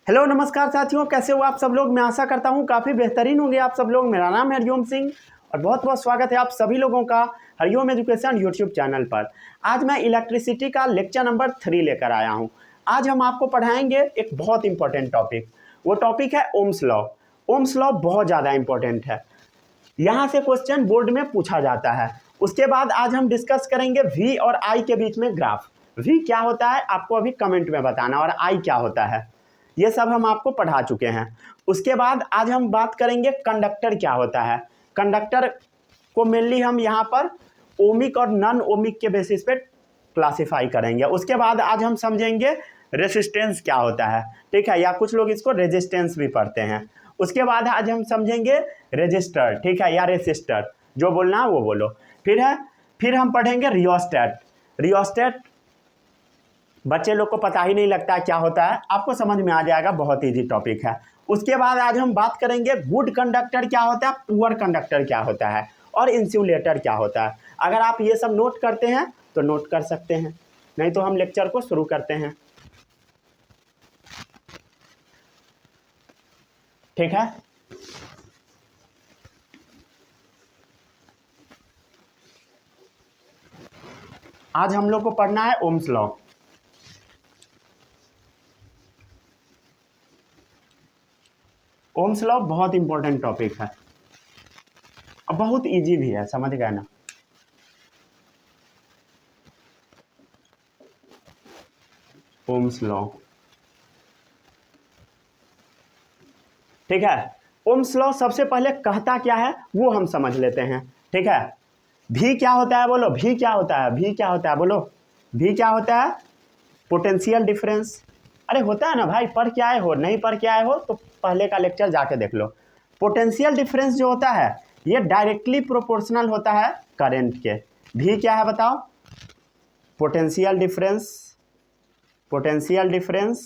Hello नमस्कार साथियों, कैसे हो आप सब लोग। मैं आशा करता हूँ काफ़ी बेहतरीन होंगे आप सब लोग। मेरा नाम है हरिओम सिंह और बहुत बहुत स्वागत है आप सभी लोगों का हरिओम एजुकेशन यूट्यूब चैनल पर। आज मैं इलेक्ट्रिसिटी का लेक्चर नंबर 3 लेकर आया हूँ। आज हम आपको पढ़ाएंगे एक बहुत इंपॉर्टेंट टॉपिक। वो टॉपिक है ओम्स लॉ। ओम्स लॉ बहुत ज़्यादा इंपॉर्टेंट है, यहाँ से क्वेश्चन बोर्ड में पूछा जाता है। उसके बाद आज हम डिस्कस करेंगे वी और आई के बीच में ग्राफ। वी क्या होता है आपको अभी कमेंट में बताना, और आई क्या होता है ये सब हम आपको पढ़ा चुके हैं। उसके बाद आज हम बात करेंगे कंडक्टर क्या होता है। कंडक्टर को मेनली हम यहाँ पर ओमिक और नॉन ओमिक के बेसिस पे क्लासिफाई करेंगे। उसके बाद आज हम समझेंगे रेसिस्टेंस क्या होता है, ठीक है, या कुछ लोग इसको रेजिस्टेंस भी पढ़ते हैं। उसके बाद आज हम समझेंगे रेजिस्टर, ठीक है, या रेसिस्टर, जो बोलना है वो बोलो। फिर हम पढ़ेंगे रियोस्टेट। रियोस्टेट बच्चे लोग को पता ही नहीं लगता है क्या होता है, आपको समझ में आ जाएगा, बहुत इजी टॉपिक है। उसके बाद आज हम बात करेंगे गुड कंडक्टर क्या होता है, पुअर कंडक्टर क्या होता है, और इंसुलेटर क्या होता है। अगर आप ये सब नोट करते हैं तो नोट कर सकते हैं, नहीं तो हम लेक्चर को शुरू करते हैं, ठीक है। आज हम लोग को पढ़ना है ओम्स लॉ। ओम्स लॉ बहुत इंपॉर्टेंट टॉपिक है और बहुत इजी भी है, समझ गए ना। ओम्स लॉ, ठीक है। ओम्स लॉ सबसे पहले कहता क्या है वो हम समझ लेते हैं, ठीक है। भी क्या होता है बोलो, भी क्या होता है, भी क्या होता है बोलो। भी क्या होता है, पोटेंशियल डिफरेंस। अरे होता है ना भाई, पढ़ के आए हो, नहीं पढ़ के आए हो तो पहले का लेक्चर जाके देख लो। पोटेंशियल डिफरेंस जो होता है ये डायरेक्टली प्रोपोर्शनल होता है करंट के। भी क्या है बताओ, potential difference, potential difference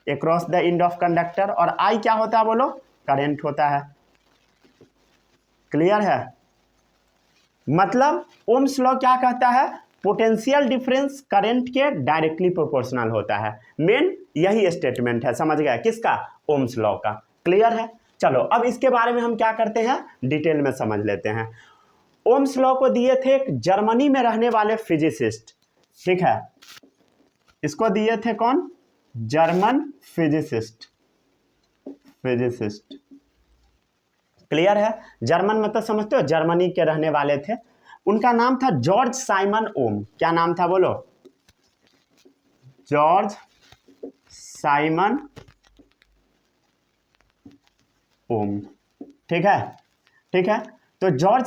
across the end of conductor. और आई क्या होता है बोलो, करंट होता है। क्लियर है, मतलब ओम्स लॉ क्या कहता है, पोटेंशियल डिफरेंस करंट के डायरेक्टली प्रोपोर्शनल होता है। मेन यही स्टेटमेंट है, समझ गया किसका, ओम्स लॉ का। क्लियर है, चलो अब इसके बारे में हम क्या करते हैं डिटेल में समझ लेते हैं। ओम्स लॉ को दिए थे एक जर्मनी में रहने वाले फिजिसिस्ट, ठीक है। इसको दिए थे कौन, जर्मन फिजिसिस्ट। फिजिसिस्ट क्लियर है, जर्मन मतलब समझते हो, जर्मनी के रहने वाले थे। उनका नाम था जॉर्ज साइमन ओम। क्या नाम था बोलो, जॉर्ज साइमन ओम, ठीक है, ठीक है। तो जॉर्ज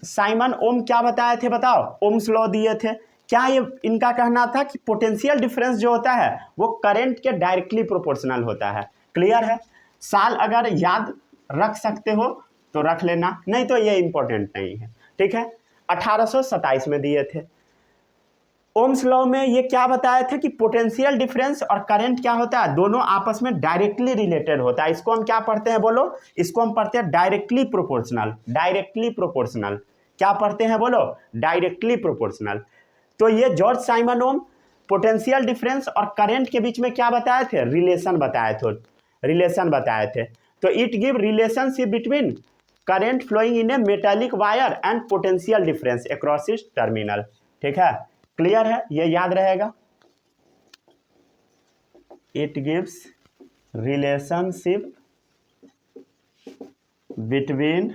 साइमन ओम क्या बताए थे बताओ, ओम्स लॉ दिए थे। क्या ये इनका कहना था कि पोटेंशियल डिफरेंस जो होता है वो करंट के डायरेक्टली प्रोपोर्शनल होता है। क्लियर है, साल अगर याद रख सकते हो तो रख लेना, नहीं तो ये इंपॉर्टेंट नहीं है, ठीक है। 1827 में दिए थे। ओम्स लॉ में ये क्या बताया था कि पोटेंशियल डिफरेंस और करंट क्या होता है, दोनों आपस में डायरेक्टली रिलेटेड होता है। इसको हम क्या पढ़ते हैं बोलो, इसको हम पढ़ते हैं डायरेक्टली प्रोपोर्शनल। डायरेक्टली प्रोपोर्शनल क्या पढ़ते हैं बोलो, डायरेक्टली प्रोपोर्शनल। तो ये जॉर्ज साइमन ओम पोटेंशियल डिफरेंस और करंट के बीच में क्या बताए थे, रिलेशन बताए थे, रिलेशन बताए थे। तो it give relationship between current flowing in a metallic wire and potential difference across its terminal, ठीक है। क्लियर है, ये याद रहेगा। It gives relationship between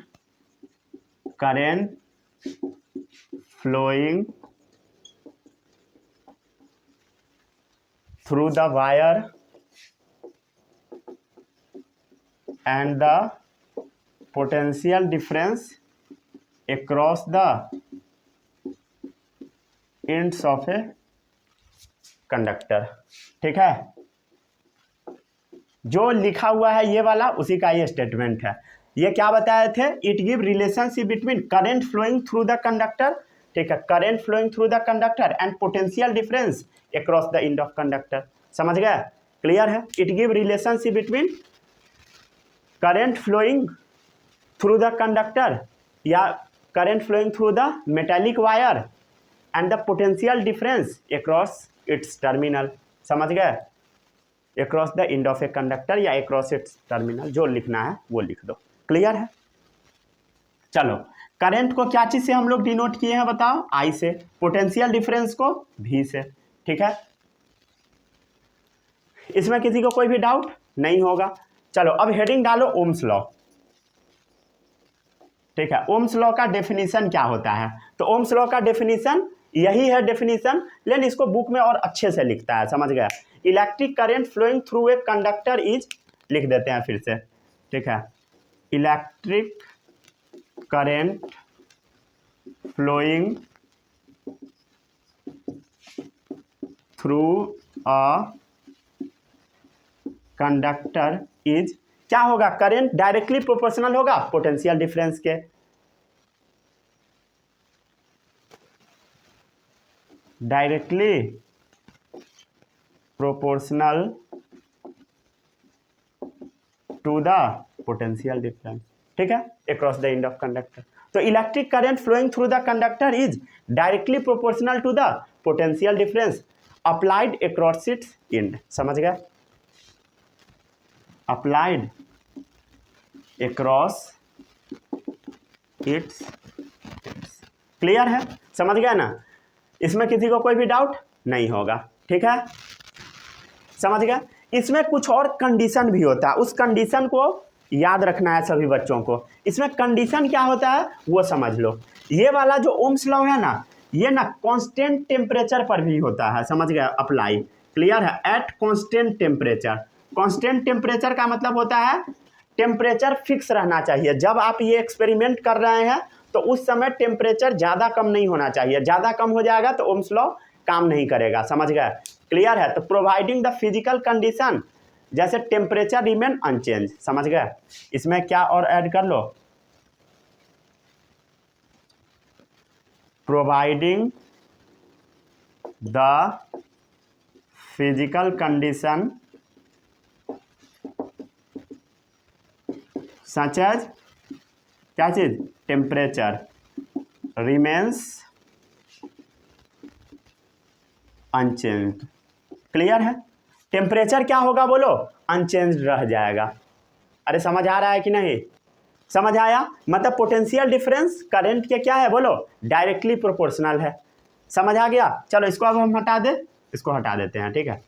current flowing through the wire and the potential difference across the ends of a conductor, ठीक है। जो लिखा हुआ है ये वाला उसी का ये स्टेटमेंट है। ये क्या बताए थे, it give relationship between current flowing through the conductor, ठीक है, current flowing through the conductor and potential difference across the end of conductor. समझ गए, क्लियर है। It give relationship between current flowing through the conductor या current flowing through the metallic wire and the potential difference across its terminal. समझ गए, across the end of a conductor या across its terminal, जो लिखना है वो लिख दो। क्लियर है? चलो, करंट को क्या चीज से हम लोग डिनोट किए हैं बताओ? आई से। पोटेंशियल डिफरेंस को भी से। ठीक है, इसमें किसी को कोई भी डाउट नहीं होगा। चलो अब हेडिंग डालो ओम्स लॉ। ठीक है, ओम्स लॉ का डेफिनेशन क्या होता है? तो ओम्स लॉ का डेफिनेशन यही है डेफिनेशन, लेकिन इसको बुक में और अच्छे से लिखता है, समझ गया? Electric current flowing through a conductor is, लिख देते हैं फिर से। ठीक है, electric current flowing through a conductor is, क्या होगा? करंट डायरेक्टली प्रोपोर्शनल होगा पोटेंशियल डिफरेंस के। Directly proportional to the potential difference. ठीक है, across the end of conductor. तो electric current flowing through the conductor is directly proportional to the potential difference applied across its end. समझ गए? Applied across it's. Clear है? समझ गया ना? इसमें किसी को कोई भी डाउट नहीं होगा। ठीक है, समझ गया? इसमें कुछ और कंडीशन भी होता है, उस कंडीशन को याद रखना है सभी बच्चों को। इसमें कंडीशन क्या होता है वो समझ लो। ये वाला जो ओम्स लॉ है ना, ये ना कांस्टेंट टेम्परेचर पर भी होता है, समझ गया? अप्लाई। क्लियर है? At constant temperature. Constant temperature का मतलब होता है टेम्परेचर फिक्स रहना चाहिए। जब आप ये एक्सपेरिमेंट कर रहे हैं तो उस समय टेम्परेचर ज़्यादा कम नहीं होना चाहिए, ज़्यादा कम हो जाएगा तो ओम्स लॉ काम नहीं करेगा। समझ गए? क्लियर है? तो प्रोवाइडिंग द फिजिकल कंडीशन, जैसे टेम्परेचर रिमेन अनचेंज। समझ गए? इसमें क्या और ऐड कर लो? Providing the physical condition such as, क्या चीज? Temperature remains unchanged. क्लियर है? टेम्परेचर क्या होगा बोलो? अनचेंज्ड रह जाएगा। अरे समझ आ रहा है कि नहीं? समझ आया? मतलब पोटेंशियल डिफरेंस करंट के क्या है बोलो? डायरेक्टली प्रोपोर्शनल है। समझ आ गया? चलो इसको अब हम हटा दे, इसको हटा देते हैं। ठीक है,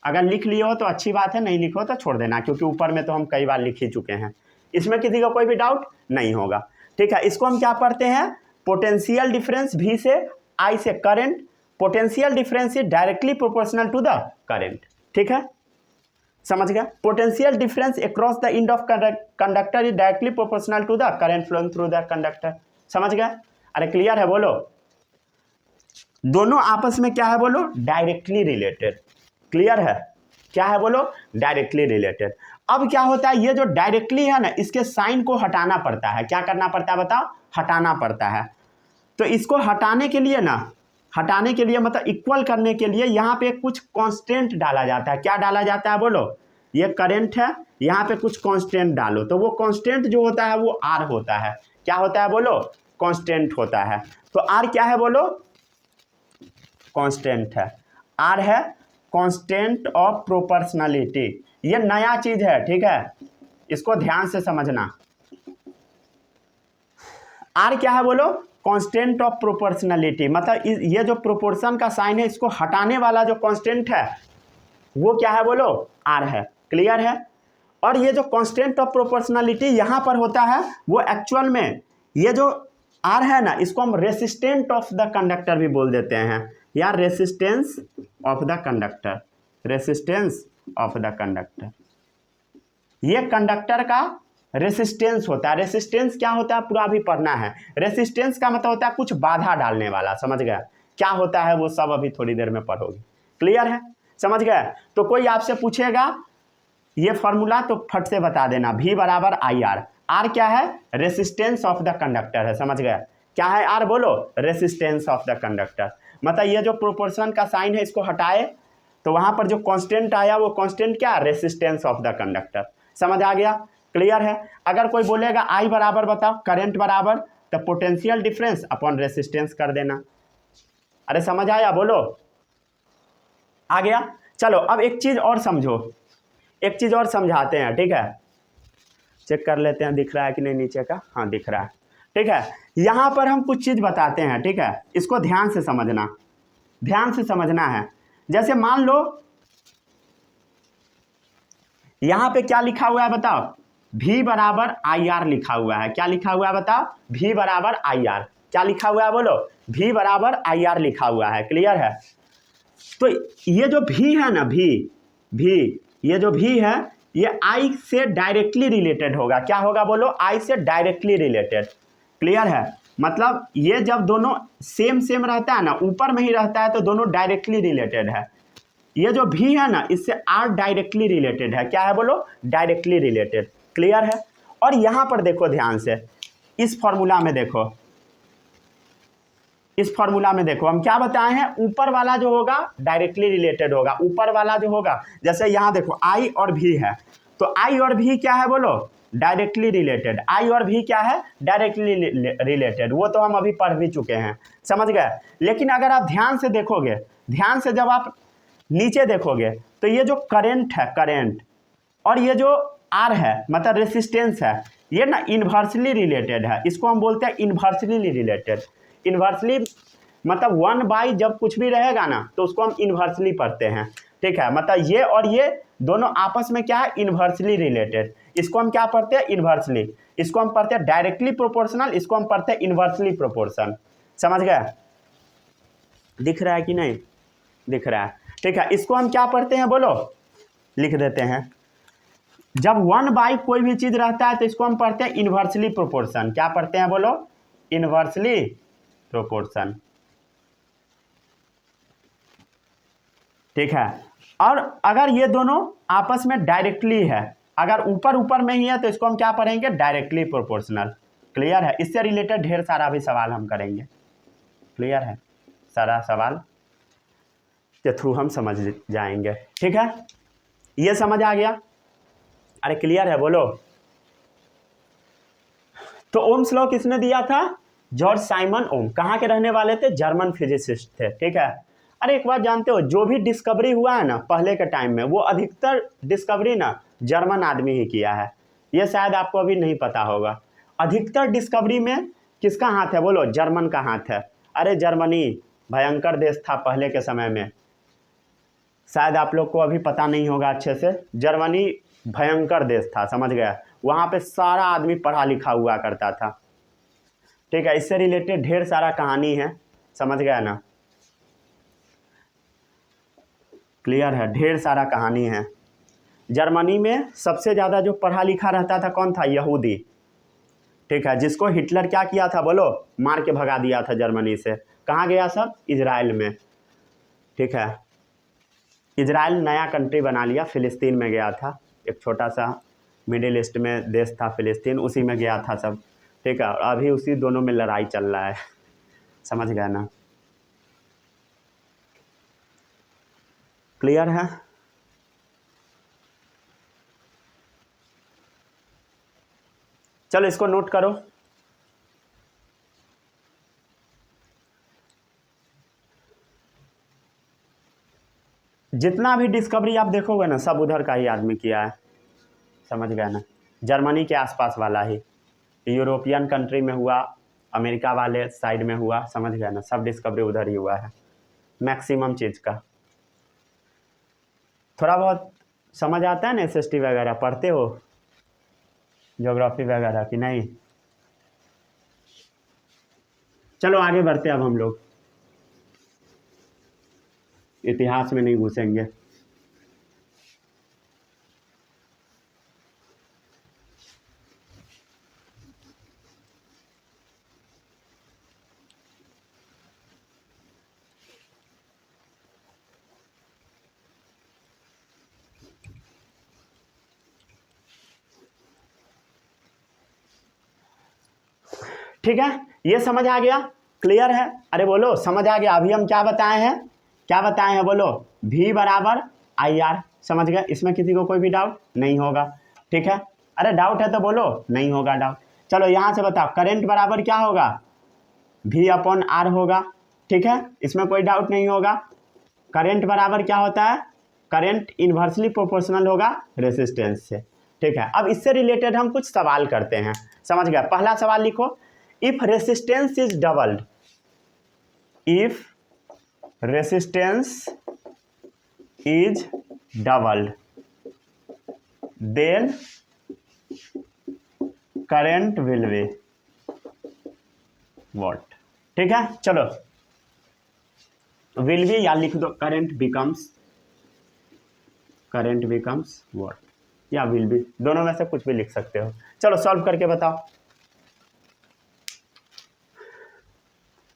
अगर लिख लिए हो तो अच्छी बात है, नहीं लिखो तो छोड़ देना, क्योंकि ऊपर में तो हम कई बार लिख ही चुके हैं। इसमें किसी का कोई भी डाउट नहीं होगा। ठीक है, इसको हम क्या पढ़ते हैं? पोटेंशियल डिफरेंस भी से आई से current, potential difference is directly proportional to the current. ठीक है, समझ गया? Potential difference across the end of conductor is directly proportional to the current flowing through the conductor. समझ गया? अरे क्लियर है बोलो? दोनों आपस में क्या है बोलो? Directly related. क्लियर है? क्या है बोलो? Directly related. अब क्या होता है, ये जो डायरेक्टली है ना, इसके साइन को हटाना पड़ता है। क्या करना पड़ता है बताओ? हटाना पड़ता है। तो इसको हटाने के लिए ना, हटाने के लिए मतलब इक्वल करने के लिए यहाँ पे कुछ कांस्टेंट डाला जाता है। क्या डाला जाता है बोलो? ये करंट है, यहाँ पे कुछ कांस्टेंट डालो, तो वो कांस्टेंट जो होता है वो आर होता है। क्या होता है बोलो? कांस्टेंट होता है। तो आर क्या है बोलो? कांस्टेंट है। आर है कांस्टेंट ऑफ प्रोपोर्शनलिटी। ये नया चीज है, ठीक है, इसको ध्यान से समझना। आर क्या है बोलो? Constant of proportionality. मतलब ये जो प्रोपोर्शन का साइन है, इसको हटाने वाला जो कांस्टेंट है वो क्या है बोलो? आर है। क्लियर है? और ये जो कांस्टेंट ऑफ प्रोपोर्शनलिटी यहाँ पर होता है, वो एक्चुअल में ये जो आर है ना, इसको हम रेसिस्टेंट ऑफ द कंडक्टर भी बोल देते हैं, या resistance of the conductor. Resistance of the conductor, ये कंडक्टर का रेसिस्टेंस होता है। रेसिस्टेंस क्या होता है पूरा अभी पढ़ना है। रेसिस्टेंस का मतलब होता है कुछ बाधा डालने वाला। समझ गया? क्या होता है वो सब अभी थोड़ी देर में पढ़ोगे। क्लियर है? समझ गए? तो कोई आपसे पूछेगा ये फॉर्मूला तो फट से बता देना, V बराबर आई आर। आर क्या है? रेसिस्टेंस ऑफ द कंडक्टर है। समझ गया? क्या है आर बोलो? Resistance of the conductor. मतलब ये जो प्रोपोर्शन का साइन है इसको हटाए तो वहां पर जो कांस्टेंट आया वो कांस्टेंट क्या? Resistance of the conductor. समझ आ गया? क्लियर है? अगर कोई बोलेगा आई बराबर बताओ करंट बराबर, तो पोटेंशियल डिफरेंस अपॉन रेसिस्टेंस कर देना। अरे समझ आया बोलो? आ गया? चलो अब एक चीज़ और समझो, एक चीज़ और समझाते हैं, ठीक है। चेक कर लेते हैं दिख रहा है कि नहीं नीचे का, हाँ दिख रहा है, ठीक है। यहाँ पर हम कुछ चीज़ बताते हैं, ठीक है, इसको ध्यान से समझना, ध्यान से समझना है। जैसे मान लो यहाँ पे क्या लिखा हुआ है बताओ, V बराबर आई आर लिखा हुआ है। क्या लिखा हुआ है बताओ, V बराबर आई आर। क्या लिखा हुआ है बोलो, V बराबर आई आर लिखा हुआ है। क्लियर है। तो ये जो V है ना, V ये जो V है ये I से डायरेक्टली रिलेटेड होगा। क्या होगा बोलो, I से डायरेक्टली रिलेटेड। क्लियर है। मतलब ये जब दोनों सेम सेम रहता है ना, ऊपर में ही रहता है, तो दोनों डायरेक्टली रिलेटेड है। ये जो V है ना, इससे R डायरेक्टली रिलेटेड है। क्या है बोलो, डायरेक्टली रिलेटेड। क्लियर है। और यहाँ पर देखो ध्यान से, इस फॉर्मूला में देखो, इस फॉर्मूला में देखो हम क्या बताए हैं, ऊपर वाला जो होगा डायरेक्टली रिलेटेड होगा। ऊपर वाला जो होगा, जैसे यहाँ देखो I और V है, तो I और V क्या है बोलो, डायरेक्टली रिलेटेड। I और V क्या है, डायरेक्टली रिलेटेड। वो तो हम अभी पढ़ भी चुके हैं, समझ गए। लेकिन अगर आप ध्यान से देखोगे, ध्यान से जब आप नीचे देखोगे, तो ये जो करंट है, करंट, और ये जो R है मतलब रेसिस्टेंस है, ये ना इन्वर्सली रिलेटेड है। इसको हम बोलते हैं इन्वर्सली रिलेटेड। इन्वर्सली मतलब 1/, जब कुछ भी रहेगा ना तो उसको हम इन्वर्सली पढ़ते हैं, ठीक है। मतलब ये और ये दोनों आपस में क्या है, इन्वर्सली रिलेटेड। इसको हम क्या पढ़ते हैं, इन्वर्सली। इसको हम पढ़ते हैं डायरेक्टली प्रोपोर्शनल, इसको हम पढ़ते हैं इन्वर्सली प्रोपोर्शन। समझ गए, दिख रहा है कि नहीं, दिख रहा है, ठीक है। इसको हम क्या पढ़ते हैं बोलो, लिख देते हैं। जब 1/, कोई भी चीज रहता है तो इसको हम पढ़ते हैं इन्वर्सली प्रोपोर्शन। क्या पढ़ते हैं बोलो, इन्वर्सली प्रोपोर्शन, ठीक है। और अगर ये दोनों आपस में डायरेक्टली है, अगर ऊपर ऊपर में ही है, तो इसको हम क्या पढ़ेंगे, डायरेक्टली प्रोपोर्शनल। क्लियर है। इससे रिलेटेड ढेर सारा भी सवाल हम करेंगे। क्लियर है, सारा सवाल के थ्रू हम समझ जाएंगे, ठीक है। ये समझ आ गया, अरे क्लियर है बोलो। तो ओम्स लॉ किसने दिया था, जॉर्ज साइमन ओम। कहाँ के रहने वाले थे, जर्मन फिजिसिस्ट थे, ठीक है। अरे एक बात जानते हो, जो भी डिस्कवरी हुआ है ना पहले के टाइम में, वो अधिकतर डिस्कवरी ना जर्मन आदमी ही किया है। ये शायद आपको अभी नहीं पता होगा। अधिकतर डिस्कवरी में किसका हाथ है बोलो, जर्मन का हाथ है। अरे जर्मनी भयंकर देश था पहले के समय में, शायद आप लोग को अभी पता नहीं होगा अच्छे से। जर्मनी भयंकर देश था, समझ गया। वहाँ पे सारा आदमी पढ़ा लिखा हुआ करता था, ठीक है। इससे रिलेटेड ढेर सारा कहानी है, समझ गया ना। क्लियर है, ढेर सारा कहानी है। जर्मनी में सबसे ज़्यादा जो पढ़ा लिखा रहता था कौन था, यहूदी, ठीक है। जिसको हिटलर क्या किया था बोलो, मार के भगा दिया था जर्मनी से। कहाँ गया सब, इजराइल में, ठीक है। इजराइल नया कंट्री बना लिया, फिलिस्तीन में गया था। एक छोटा सा मिडिल ईस्ट में देश था फिलिस्तीन, उसी में गया था सब, ठीक है। और अभी उसी दोनों में लड़ाई चल रहा है, समझ गया ना। क्लियर है। चलो इसको नोट करो। जितना भी डिस्कवरी आप देखोगे ना, सब उधर का ही आदमी किया है, समझ गया ना। जर्मनी के आसपास वाला ही, यूरोपियन कंट्री में हुआ, अमेरिका वाले साइड में हुआ, समझ गया ना। सब डिस्कवरी उधर ही हुआ है, मैक्सिमम चीज़ का। थोड़ा बहुत समझ आता है ना, SST वगैरह पढ़ते हो, ज्योग्राफी वगैरह की नहीं। चलो आगे बढ़ते अब हम लोग, इतिहास में नहीं घुसेंगे। ठीक है, ये समझ आ गया, क्लियर है। अरे बोलो समझ आ गया। अभी हम क्या बताए हैं, क्या बताए हैं बोलो, V बराबर आई आर, समझ गए। इसमें किसी को कोई भी डाउट नहीं होगा, ठीक है। अरे डाउट है तो बोलो, नहीं होगा डाउट। चलो यहाँ से बताओ, करंट बराबर क्या होगा, V अपॉन R होगा, ठीक है। इसमें कोई डाउट नहीं होगा। करंट बराबर क्या होता है, करंट इन्वर्सली प्रोपोर्शनल होगा रेसिस्टेंस से। ठीक है, अब इससे रिलेटेड हम कुछ सवाल करते हैं, समझ गया। पहला सवाल लिखो, if resistance is doubled, if resistance is doubled then current will be what. ठीक है, चलो विल बी या लिख दो करंट बिकम्स व्हाट, या विल बी, दोनों में से कुछ भी लिख सकते हो। चलो सॉल्व करके बताओ,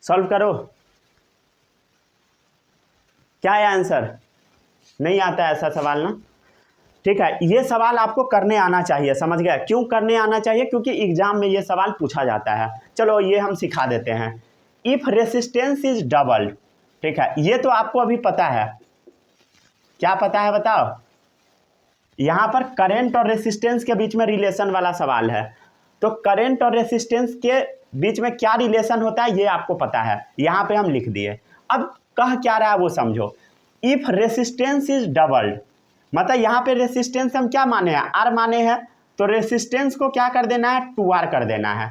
सॉल्व करो। क्या है आंसर? नहीं आता है ऐसा सवाल ना। ठीक है, ये सवाल आपको करने आना चाहिए, समझ गए। क्यों करने आना चाहिए? क्योंकि एग्जाम में ये सवाल पूछा जाता है। चलो ये हम सिखा देते हैं। इफ रेसिस्टेंस इज डबल्ड, ठीक है, ये तो आपको अभी पता है। क्या पता है बताओ? यहाँ पर करंट और रेसिस्टेंस के बीच में रिलेशन वाला सवाल है। तो करंट और रेसिस्टेंस के बीच में क्या रिलेशन होता है ये आपको पता है, यहाँ पे हम लिख दिए। अब कह क्या रहा है वो समझो। इफ रेसिस्टेंस इज डबल्ड, मतलब यहाँ पे रेसिस्टेंस हम क्या माने हैं? आर माने हैं। तो रेसिस्टेंस को क्या कर देना है? 2R कर देना है।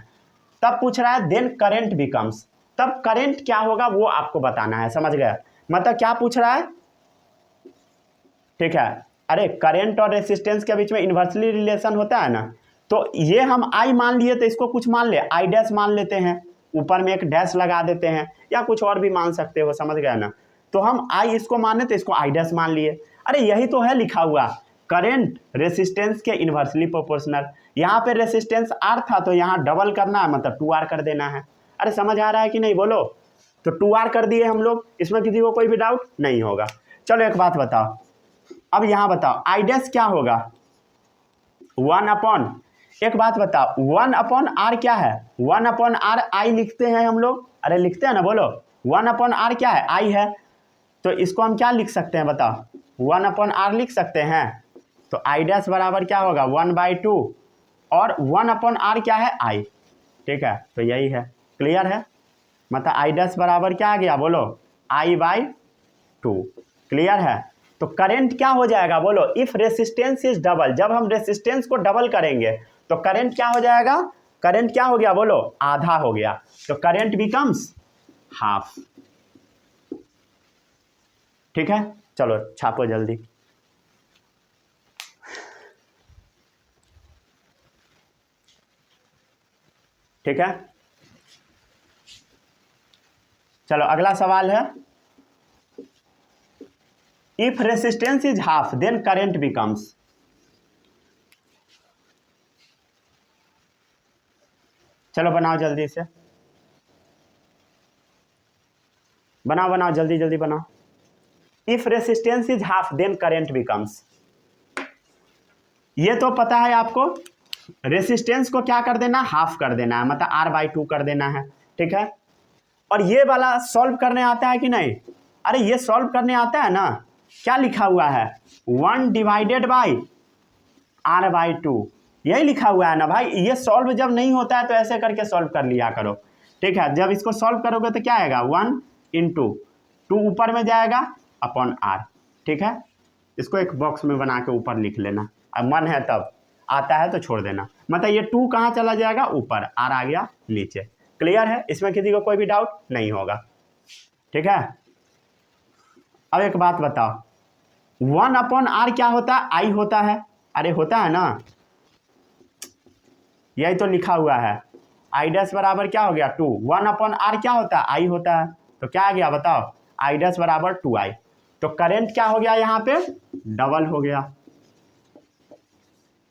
तब पूछ रहा है देन करंट बिकम्स, तब करंट क्या होगा वो आपको बताना है, समझ गए। मतलब क्या पूछ रहा है? ठीक है, अरे करंट और रेसिस्टेंस के बीच में इन्वर्सली रिलेशन होता है ना, तो ये हम आई मान लिए तो इसको कुछ मान ले, आई डैश मान लेते हैं, ऊपर में एक डैश लगा देते हैं, या कुछ और भी मान सकते हो, समझ गए ना। तो हम आई इसको माने तो इसको आई डैश मान लिए। अरे यही तो है लिखा हुआ, करंट रेसिस्टेंस के इन्वर्सली प्रोपोर्शनल। यहाँ पे रेसिस्टेंस आर था तो यहाँ डबल करना है, मतलब 2R कर देना है। अरे समझ आ रहा है कि नहीं बोलो? तो 2R कर दिए हम लोग, इसमें किसी को कोई भी डाउट नहीं होगा। चलो एक बात बताओ, अब यहाँ बताओ आई डैश क्या होगा? 1 अपॉन, एक बात बताओ 1 अपॉन आर क्या है? 1 अपॉन आर आई लिखते हैं हम लोग, अरे लिखते हैं ना, बोलो 1 अपॉन आर क्या है? आई है। तो इसको हम क्या लिख सकते हैं बताओ? 1 अपॉन आर लिख सकते हैं। तो आई डैश बराबर क्या होगा? 1/2, और 1 अपॉन आर क्या है? आई। ठीक है, तो यही है, क्लियर है। मतलब आई डैश बराबर क्या आ गया बोलो? I/2, क्लियर है। तो करंट क्या हो जाएगा बोलो? इफ रेसिस्टेंस इज डबल, जब हम रेसिस्टेंस को डबल करेंगे तो करंट क्या हो जाएगा? करंट क्या हो गया बोलो? आधा हो गया। तो करंट बिकम्स हाफ। ठीक है, चलो छापो जल्दी। ठीक है, चलो अगला सवाल है, if resistance is half then current becomes. चलो बनाओ जल्दी से, बनाओ जल्दी जल्दी बनाओ। If resistance is half then current becomes, ये तो पता है आपको, रेसिस्टेंस को क्या कर देना? हाफ कर देना है, मतलब R/2 कर देना है। ठीक है, और ये वाला सॉल्व करने आता है कि नहीं? अरे ये सॉल्व करने आता है ना। क्या लिखा हुआ है? 1 डिवाइडेड बाई R/2, यही लिखा हुआ है ना भाई। ये सॉल्व जब नहीं होता है तो ऐसे करके सॉल्व कर लिया करो। ठीक है, जब इसको सॉल्व करोगे तो क्या आएगा? 1 × 2 ऊपर में जाएगा अपॉन R। ठीक है, इसको एक बॉक्स में बना के ऊपर लिख लेना, अब मन है तब, आता है तो छोड़ देना। मतलब ये 2 कहाँ चला जाएगा? ऊपर, R आ गया नीचे। क्लियर है, इसमें किसी को कोई भी डाउट नहीं होगा। ठीक है, अब एक बात बताओ, 1 अपॉन आर क्या होता है? आई होता है। अरे होता है ना, यही तो लिखा हुआ है। आई डैश बराबर क्या हो गया? 2। 1 अपॉन आर क्या होता है? आई होता है। तो क्या आ गया बताओ? आई डैश बराबर 2I। तो करंट क्या हो गया यहाँ पे? डबल हो गया।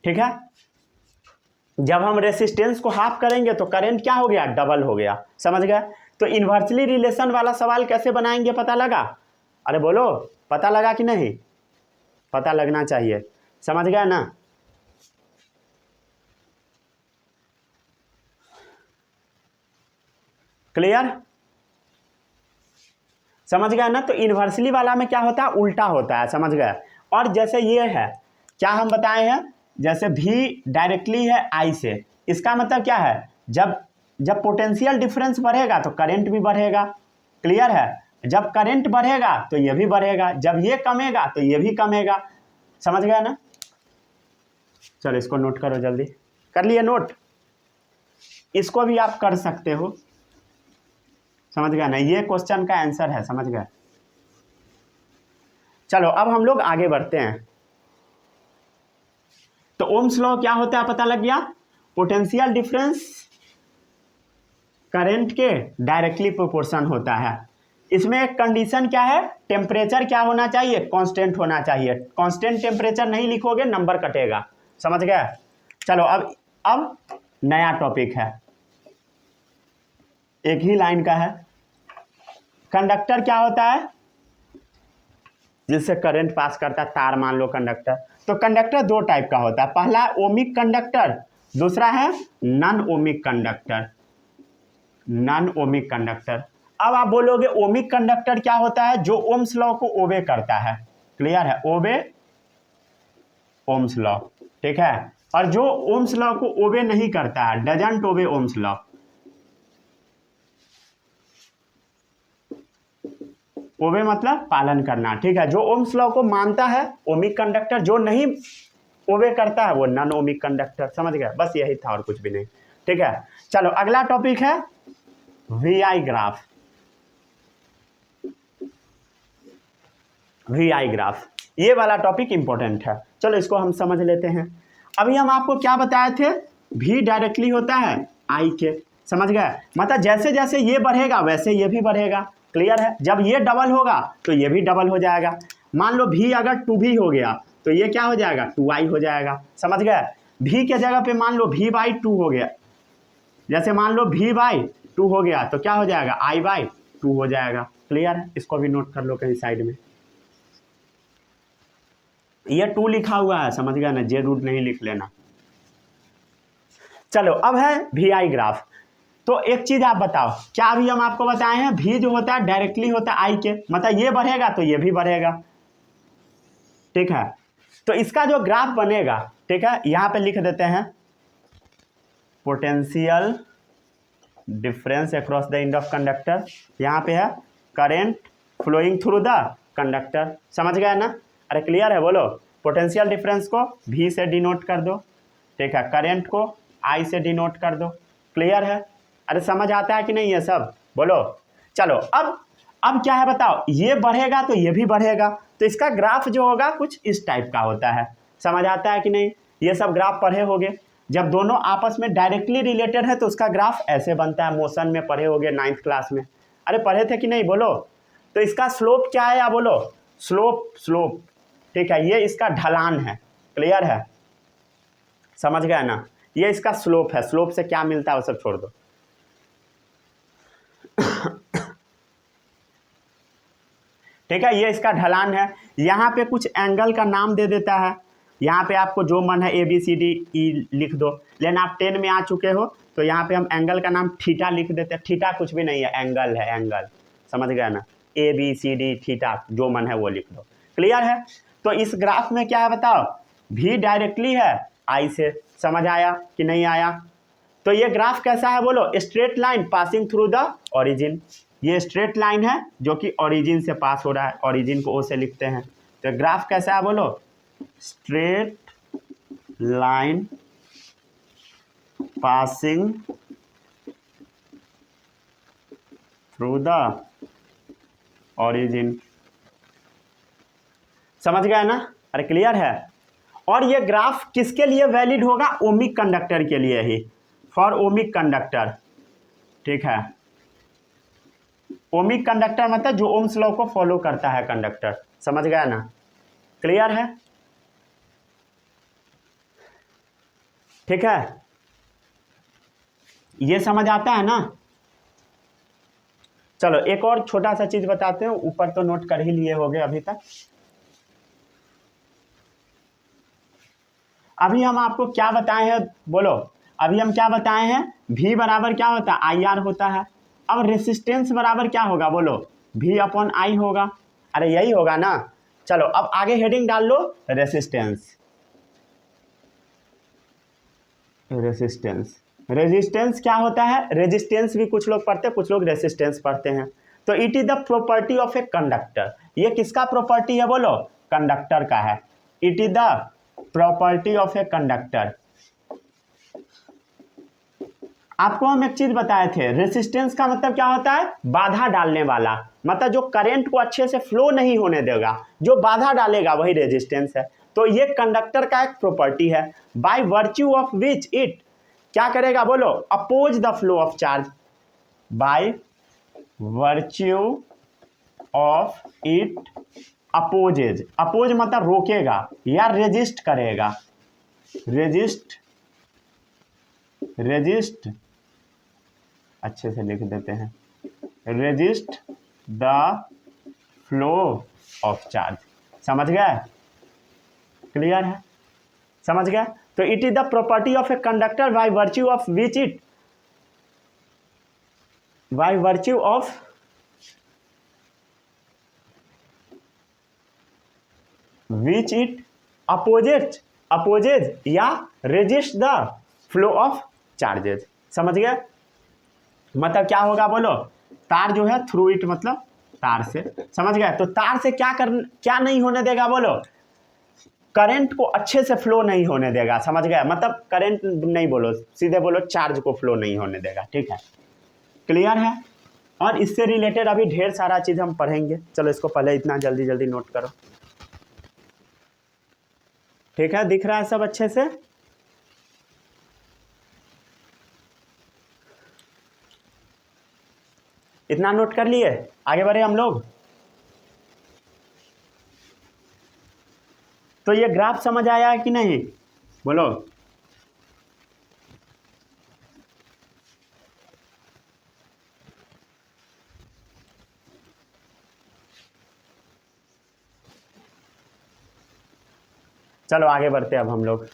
ठीक है, जब हम रेसिस्टेंस को हाफ करेंगे तो करंट क्या हो गया? डबल हो गया, समझ गए। तो इन्वर्सली रिलेशन वाला सवाल कैसे बनाएंगे पता लगा? अरे बोलो, पता लगा कि नहीं? पता लगना चाहिए, समझ गए ना। क्लियर, समझ गए ना। तो इन्वर्सली वाला में क्या होता है? उल्टा होता है, समझ गए। और जैसे ये है, क्या हम बताए हैं, जैसे भी डायरेक्टली है आई से, इसका मतलब क्या है? जब पोटेंशियल डिफरेंस बढ़ेगा तो करंट भी बढ़ेगा। क्लियर है, जब करंट बढ़ेगा तो ये भी बढ़ेगा, जब ये कमेगा तो ये भी कमेगा। समझ गया ना? चलो इसको नोट करो, जल्दी कर लिए नोट? इसको भी आप कर सकते हो। समझ गया ना? ये क्वेश्चन का आंसर है, समझ गए? चलो अब हम लोग आगे बढ़ते हैं। तो ओम्स लॉ क्या होता है पता लग गया? पोटेंशियल डिफरेंस करंट के डायरेक्टली प्रोपोर्शन होता है। इसमें एक कंडीशन क्या है? टेम्परेचर क्या होना चाहिए? कांस्टेंट होना चाहिए। कांस्टेंट टेम्परेचर नहीं लिखोगे नंबर कटेगा। समझ गए? चलो अब नया टॉपिक है, एक ही लाइन का है। कंडक्टर क्या होता है? जिससे करंट पास करता है, तार मान लो कंडक्टर। तो कंडक्टर दो टाइप का होता है, पहला है ओमिक कंडक्टर, दूसरा है non ohmic conductor. Non ohmic conductor. अब आप बोलोगे ओमिक कंडक्टर क्या होता है? जो ओम्स लॉ को ओबे करता है। क्लियर है? ओबे ओम्स लॉ, ठीक है। और जो ओम्स लॉ को ओबे नहीं करता है, डजंट ओबे ओम्स लॉ। ओबे मतलब पालन करना, ठीक है। जो ओम्स लॉ को मानता है ओमिक कंडक्टर, जो नहीं ओबे करता है वो नॉन ओमिक कंडक्टर। समझ गए? बस यही था और कुछ भी नहीं, ठीक है। चलो अगला टॉपिक है वीआई ग्राफ। वीआई ग्राफ, ये वाला टॉपिक इंपॉर्टेंट है। चलो इसको हम समझ लेते हैं। अभी हम आपको क्या बताए थे? भी डायरेक्टली होता है आई के। समझ गए? मतलब जैसे जैसे ये बढ़ेगा वैसे ये भी बढ़ेगा। क्लियर है? जब ये डबल होगा तो ये भी डबल हो जाएगा। मान लो भी अगर 2v हो गया तो ये क्या हो जाएगा? 2i हो जाएगा। समझ गए? भी के जगह पे मान लो v/2 हो गया, जैसे मान लो v/2 हो गया तो क्या हो जाएगा? i/2 हो जाएगा। क्लियर है? इसको भी नोट कर लो कहीं साइड में। ये 2 लिखा हुआ है, समझ गया ना? जे रूट नहीं लिख लेना। चलो अब है वीआई ग्राफ। तो एक चीज आप बताओ, क्या अभी हम आपको बताए हैं भी जो होता है डायरेक्टली होता है आई के, मतलब ये बढ़ेगा तो ये भी बढ़ेगा, ठीक है। तो इसका जो ग्राफ बनेगा, ठीक है, यहां पे लिख देते हैं potential difference across the end of conductor. यहाँ पे है current flowing through the conductor. समझ गया ना? अरे क्लियर है? बोलो। पोटेंशियल डिफरेंस को भी से डिनोट कर दो, ठीक है। करेंट को आई से डिनोट कर दो। क्लियर है? अरे समझ आता है कि नहीं ये सब? बोलो। चलो अब क्या है बताओ? ये बढ़ेगा तो ये भी बढ़ेगा, तो इसका ग्राफ जो होगा कुछ इस टाइप का होता है। समझ आता है कि नहीं? ये सब ग्राफ पढ़े होगे। जब दोनों आपस में डायरेक्टली रिलेटेड है तो उसका ग्राफ ऐसे बनता है। मोशन में पढ़े होगे 9th क्लास में। अरे पढ़े थे कि नहीं? बोलो। तो इसका स्लोप क्या है? या बोलो। स्लोप, ठीक है। ये इसका ढलान है। क्लियर है? समझ गया ना? ये इसका स्लोप है। स्लोप से क्या मिलता है वो सब छोड़ दो। ठीक है, ये इसका ढलान है। यहाँ पे कुछ एंगल का नाम दे देता है। यहाँ पे आपको जो मन है ABCDE लिख दो, लेकिन आप 10 में आ चुके हो तो यहाँ पे हम एंगल का नाम थीटा लिख देते हैं। थीटा कुछ भी नहीं है, एंगल है, एंगल। समझ गया ना? ABCD थीटा, जो मन है वो लिख दो। क्लियर है? तो इस ग्राफ में क्या है बताओ? भी डायरेक्टली है आई से। समझ आया कि नहीं आया? तो ये ग्राफ कैसा है? बोलो। Straight line passing through the origin. ये स्ट्रेट लाइन है जो कि ओरिजिन से पास हो रहा है। ओरिजिन को ओ से लिखते हैं। तो ग्राफ कैसा है? बोलो। Straight line passing through the origin. समझ गया ना? अरे क्लियर है? और ये ग्राफ किसके लिए वैलिड होगा? ओमिक कंडक्टर के लिए ही, फॉर ओमिक कंडक्टर, ठीक है। ओमिक कंडक्टर मतलब जो ओम्स लॉ को फॉलो करता है कंडक्टर। समझ गया ना? क्लियर है? ठीक है, ये समझ आता है ना? चलो एक और छोटा सा चीज बताते हैं। ऊपर तो नोट कर ही लिए होंगे अभी तक। अभी हम आपको क्या बताए हैं? बोलो। अभी हम क्या बताए हैं? V बराबर क्या होता है? IR होता है। अब रेसिस्टेंस बराबर क्या होगा? बोलो। V/I होगा। अरे यही होगा ना? चलो अब आगे हेडिंग डाल लो, रेसिस्टेंस। रेजिस्टेंस क्या होता है? रेजिस्टेंस भी कुछ लोग पढ़ते हैं, कुछ लोग रेसिस्टेंस पढ़ते हैं। तो it is the property of a conductor. ये किसका प्रॉपर्टी है बोलो? कंडक्टर का है। It is the property of a conductor. आपको हम एक चीज बताए थे, रेसिस्टेंस का मतलब क्या होता है? बाधा डालने वाला, मतलब जो करंट को अच्छे से फ्लो नहीं होने देगा, जो बाधा डालेगा वही रेजिस्टेंस है। तो ये कंडक्टर का एक प्रॉपर्टी है, by virtue of which it क्या करेगा बोलो? Oppose the flow of charge. By virtue of it opposes, oppose मतलब रोकेगा या रेजिस्ट करेगा, रेजिस्ट अच्छे से लिख देते हैं, resist the flow of charge. समझ गए? क्लियर है? समझ गए? तो it is the property of a conductor by virtue of which it, by virtue of which it opposes या resist the flow of charges. समझ गए? मतलब क्या होगा बोलो? तार जो है थ्रू इट मतलब तार से। समझ गए? तो तार से क्या नहीं होने देगा बोलो? करंट को अच्छे से फ्लो नहीं होने देगा। समझ गए? मतलब करंट नहीं बोलो, सीधे बोलो चार्ज को फ्लो नहीं होने देगा। ठीक है? क्लियर है? और इससे रिलेटेड अभी ढेर सारा चीज हम पढ़ेंगे। चलो इसको पहले इतना जल्दी जल्दी नोट करो। ठीक है? दिख रहा है सब अच्छे से? इतना नोट कर लिए? आगे बढ़े हम लोग। तो ये ग्राफ समझ आया कि नहीं बोलो? चलो आगे बढ़ते अब हम लोग।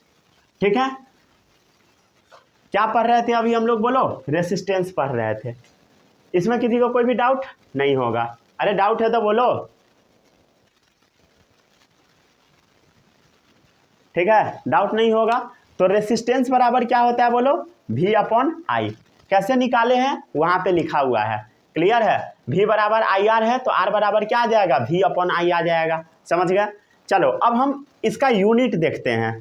ठीक है? क्या पढ़ रहे थे अभी हम लोग बोलो? रेसिस्टेंस पढ़ रहे थे। इसमें किसी को कोई भी डाउट नहीं होगा? अरे डाउट है तो बोलो। ठीक है? डाउट नहीं होगा तो रेसिस्टेंस बराबर क्या होता है बोलो? V upon I. कैसे निकाले हैं? वहां पे लिखा हुआ है। क्लियर है? V बराबर IR है तो R बराबर क्या आ जाएगा? V अपॉन आई आ जाएगा। समझ गए? चलो अब हम इसका यूनिट देखते हैं।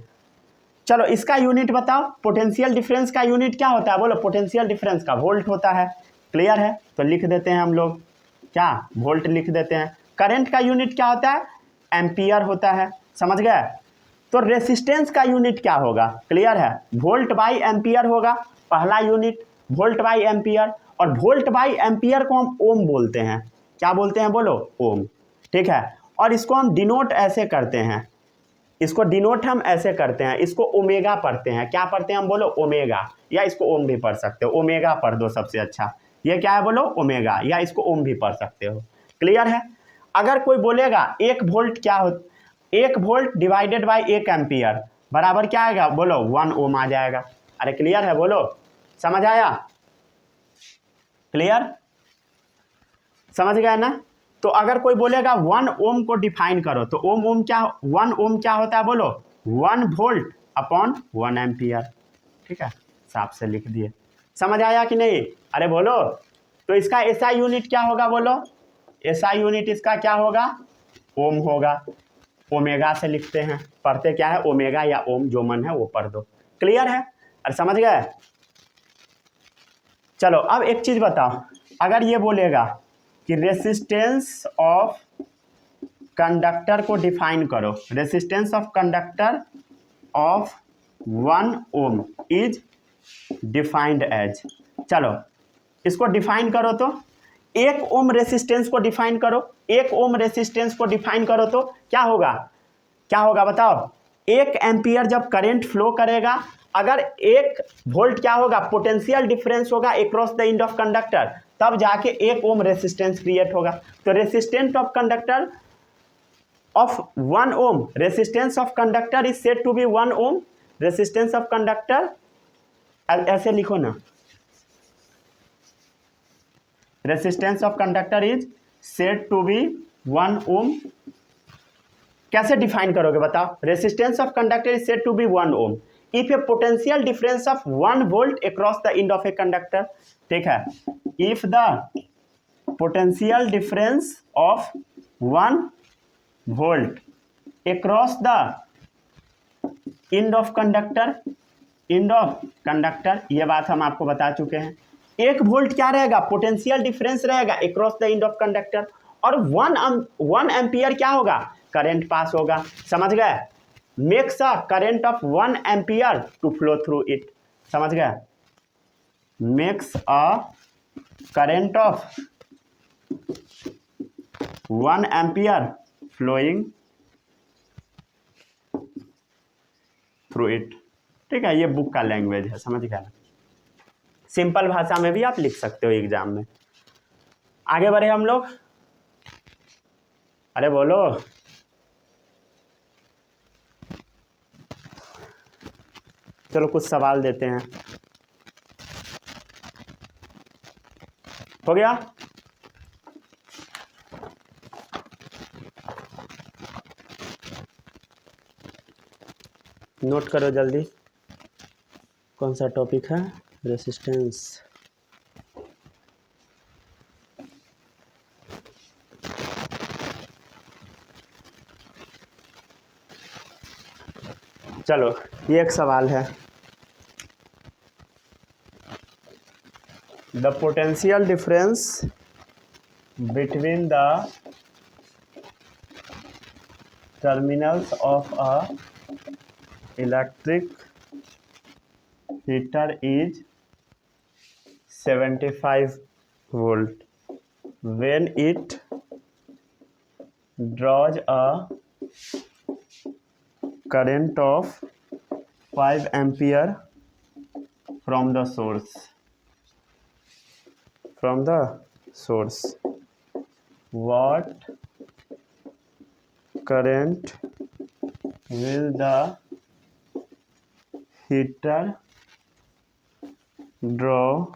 चलो इसका यूनिट बताओ। पोटेंशियल डिफरेंस का यूनिट क्या होता है बोलो? पोटेंशियल डिफरेंस का वोल्ट होता है। क्लियर है? तो लिख देते हैं हम लोग, क्या वोल्ट लिख देते हैं। करंट का यूनिट क्या होता है? एम्पियर होता है। समझ गए? तो रेसिस्टेंस का यूनिट क्या होगा? क्लियर है? वोल्ट बाई एम्पियर होगा पहला यूनिट, वोल्ट बाई एम्पियर। और वोल्ट बाई एम्पियर को हम ओम बोलते हैं। क्या बोलते हैं बोलो? ओम। ठीक है? और इसको हम डिनोट ऐसे करते हैं, इसको डिनोट हम ऐसे करते हैं, इसको ओमेगा पढ़ते हैं। क्या पढ़ते हैं हम बोलो? ओमेगा, या इसको ओम भी पढ़ सकते हो। ओमेगा पढ़ दो सबसे अच्छा। ये क्या है बोलो? ओमेगा, या इसको ओम भी पढ़ सकते हो। क्लियर है? अगर कोई बोलेगा 1 वोल्ट क्या हो, 1 वोल्ट डिवाइडेड बाय 1 एम्पियर बराबर क्या आएगा बोलो? 1 ओम आ जाएगा। अरे क्लियर है बोलो? समझ आया? क्लियर? समझ गया ना? तो अगर कोई बोलेगा 1 ओम को डिफाइन करो तो ओम क्या, 1 ओम क्या होता है बोलो? 1 वोल्ट अपॉन 1 एम्पियर। ठीक है? साफ से लिख दिए। समझ आया कि नहीं? अरे बोलो। तो इसका एसआई यूनिट क्या होगा बोलो? एसआई यूनिट इसका क्या होगा? ओम होगा। ओमेगा से लिखते हैं, पढ़ते क्या है? ओमेगा या ओम, जो मन है वो पढ़ दो। क्लियर है? अरे समझ गए? चलो अब एक चीज बताओ। अगर ये बोलेगा कि रेसिस्टेंस ऑफ कंडक्टर को डिफाइन करो, resistance of conductor of 1 ohm is defined as, चलो इसको डिफाइन करो तो 1 ओम रेसिस्टेंस को डिफाइन करो, 1 ओम रेसिस्टेंस को डिफाइन करो तो क्या होगा? क्या होगा बताओ? 1 एम्पियर जब करंट फ्लो करेगा, अगर 1 वोल्ट क्या होगा? पोटेंशियल डिफरेंस होगा across the end of conductor, तब जाके 1 ओम रेसिस्टेंस क्रिएट होगा। तो resistance of conductor of 1 ohm, resistance of conductor is said to be 1 ohm. Resistance of conductor ऐसे लिखो ना, resistance of conductor is said to be 1 ohm. कैसे define करोगे बताओ? Resistance of conductor is said to be 1 ohm if a potential difference of 1 volt across the end of a conductor. ठीक है? If the potential difference of 1 volt across the end of conductor, ये बात हम आपको बता चुके हैं। 1 volt क्या रहेगा, पोटेंशियल डिफरेंस रहेगा across the end of conductor, और 1 एम्पियर क्या होगा, करंट पास होगा। समझ गए, makes a current of 1 ampere to flow through it. समझ गए, makes a current of 1 ampere flowing through it. ठीक है, ये बुक का लैंग्वेज है, समझ गए। सिंपल भाषा में भी आप लिख सकते हो एग्जाम में। आगे बढ़े हम लोग, अरे बोलो। चलो कुछ सवाल देते हैं, हो गया। नोट करो जल्दी, कौन सा टॉपिक है, रेसिस्टेंस। चलो ये एक सवाल है, the potential difference between the terminals of a electric heater is 75 volt when it draws a current of 5 ampere from the source. What current will the heater draw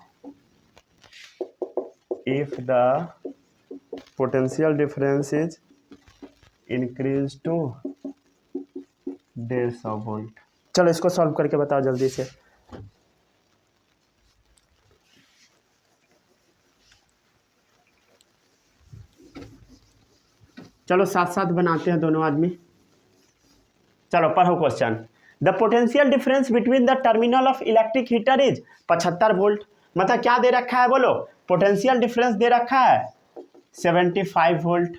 if the potential difference is increased to 150 volt. चलो इसको solve करके बताओ जल्दी से। चलो साथ साथ बनाते हैं दोनों आदमी। चलो पढ़ो question. The potential difference between the terminal of electric heater is 75 volt. मतलब क्या दे रखा है बोलो, पोटेंशियल डिफरेंस दे रखा है 75 volt.